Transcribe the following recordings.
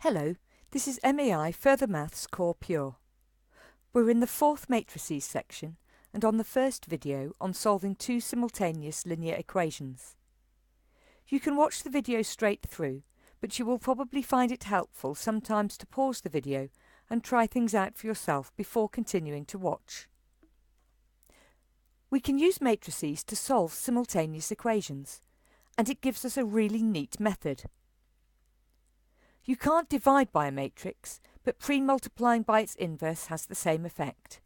Hello, this is MEI Further Maths Core Pure. We're in the fourth Matrices section and on the first video on solving two simultaneous linear equations. You can watch the video straight through, but you will probably find it helpful sometimes to pause the video and try things out for yourself before continuing to watch. We can use matrices to solve simultaneous equations, and it gives us a really neat method. You can't divide by a matrix, but pre-multiplying by its inverse has the same effect.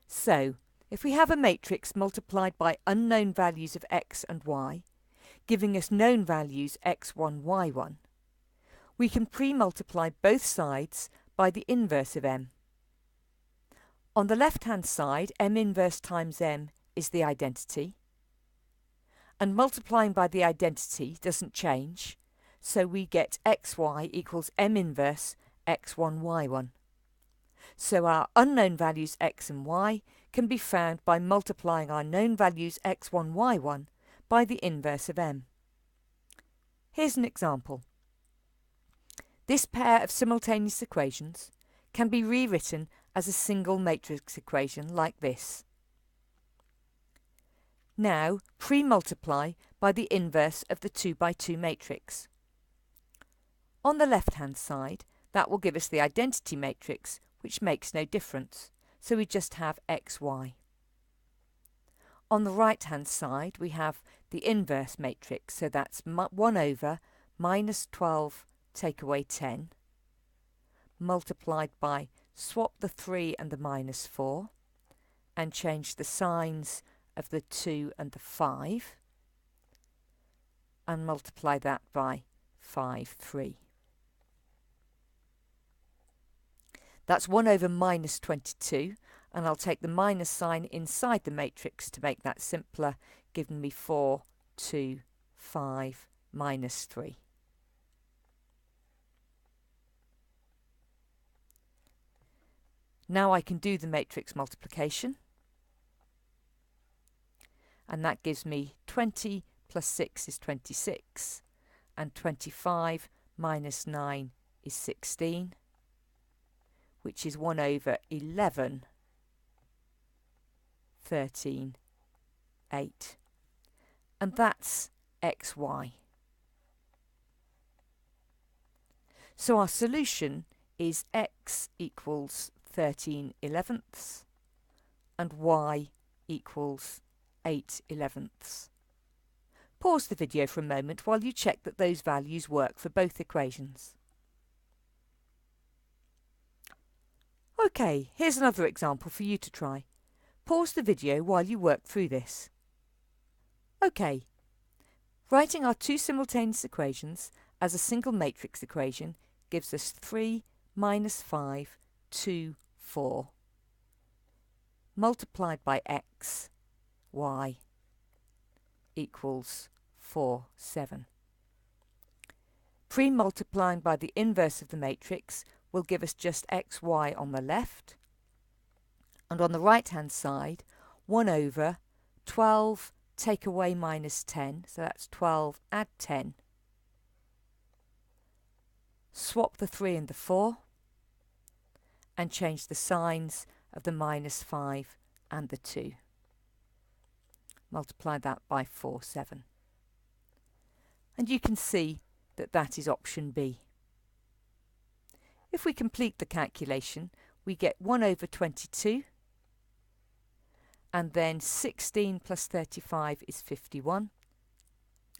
So, if we have a matrix multiplied by unknown values of x and y, giving us known values x1, y1, we can pre-multiply both sides by the inverse of m. On the left-hand side, m inverse times m is the identity, and multiplying by the identity doesn't change, so we get xy equals m inverse x1, y1. So our unknown values x and y can be found by multiplying our known values x1, y1 by the inverse of m. Here's an example. This pair of simultaneous equations can be rewritten as a single matrix equation like this. Now pre-multiply by the inverse of the 2 by 2 matrix. On the left-hand side, that will give us the identity matrix, which makes no difference, so we just have xy. On the right-hand side, we have the inverse matrix, so that's 1 over minus 12 take away 10, multiplied by swap the 3 and the minus 4, and change the signs of the 2 and the 5, and multiply that by 5, 3. That's 1 over minus 22, and I'll take the minus sign inside the matrix to make that simpler, giving me 4, 2, 5, minus 3. Now I can do the matrix multiplication, and that gives me 20 plus 6 is 26, and 25 minus 9 is 16. Which is 1 over 11, 13, 8. And that's xy. So our solution is x equals 13/11 and y equals 8/11. Pause the video for a moment while you check that those values work for both equations. OK, here's another example for you to try. Pause the video while you work through this. OK, writing our two simultaneous equations as a single matrix equation gives us 3 minus 5, 2, 4, multiplied by x, y, equals 4, 7. Pre-multiplying by the inverse of the matrix will give us just xy on the left, and on the right hand side 1 over 12 take away minus 10, so that's 12 add 10, swap the 3 and the 4 and change the signs of the minus 5 and the 2. Multiply that by 4, 7. And you can see that that is option B. If we complete the calculation, we get 1 over 22, and then 16 plus 35 is 51,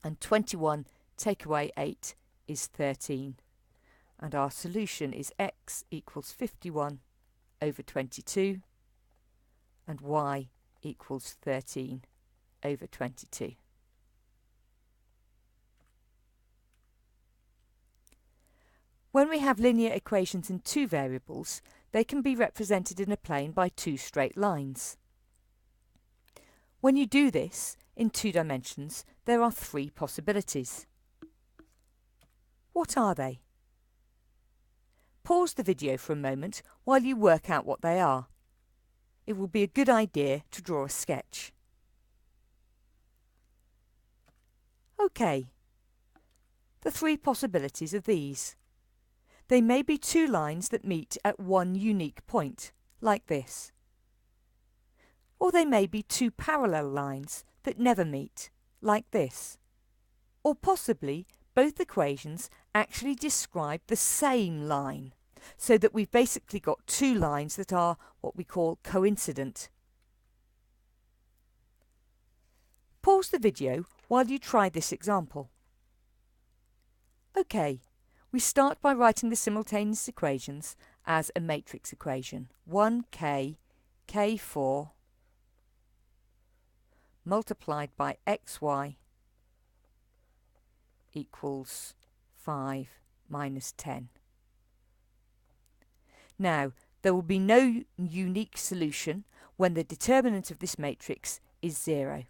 and 21 take away 8 is 13, and our solution is x equals 51 over 22, and y equals 13 over 22. When we have linear equations in two variables, they can be represented in a plane by two straight lines. When you do this in 2 dimensions, there are 3 possibilities. What are they? Pause the video for a moment while you work out what they are. It will be a good idea to draw a sketch. OK, the 3 possibilities are these. They may be two lines that meet at one unique point, like this. Or they may be two parallel lines that never meet, like this. Or possibly both equations actually describe the same line, so that we've basically got two lines that are what we call coincident. Pause the video while you try this example. OK, we start by writing the simultaneous equations as a matrix equation. 1k, k4 multiplied by xy equals 5 minus 10. Now, there will be no unique solution when the determinant of this matrix is 0.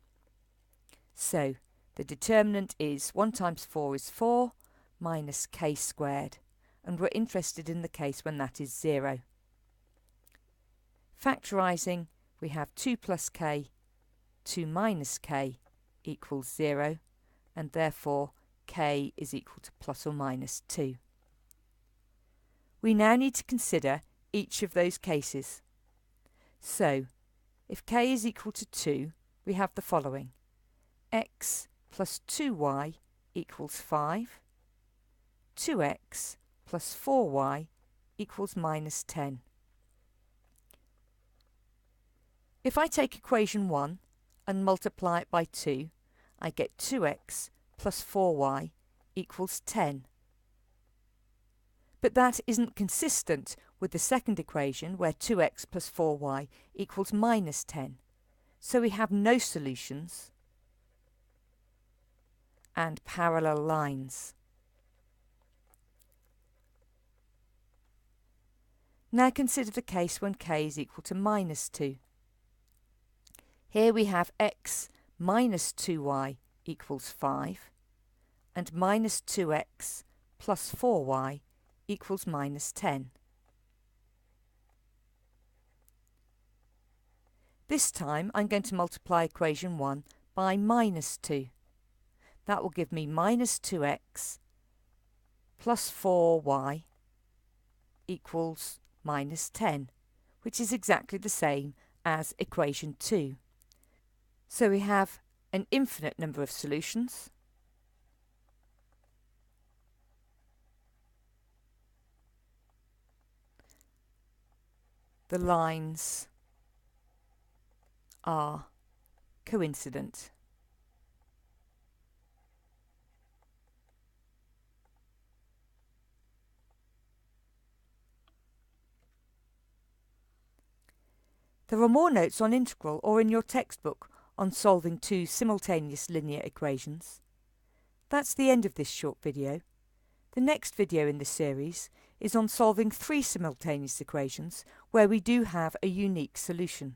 So, the determinant is 1 times 4 is 4 minus k squared, and we're interested in the case when that is 0. Factorising, we have 2 plus k, 2 minus k equals 0, and therefore k is equal to plus or minus 2. We now need to consider each of those cases. So, if k is equal to 2, we have the following. X plus 2y equals 5. 2x plus 4y equals minus 10. If I take equation 1 and multiply it by 2, I get 2x plus 4y equals 10. But that isn't consistent with the second equation where 2x plus 4y equals minus 10. So we have no solutions and parallel lines. Now consider the case when k is equal to minus 2. Here we have x minus 2y equals 5 and minus 2x plus 4y equals minus 10. This time I'm going to multiply equation 1 by minus 2. That will give me minus 2x plus 4y equals minus 10, which is exactly the same as equation 2. So we have an infinite number of solutions. The lines are coincident. There are more notes on integral or in your textbook on solving two simultaneous linear equations. That's the end of this short video. The next video in this series is on solving three simultaneous equations where we do have a unique solution.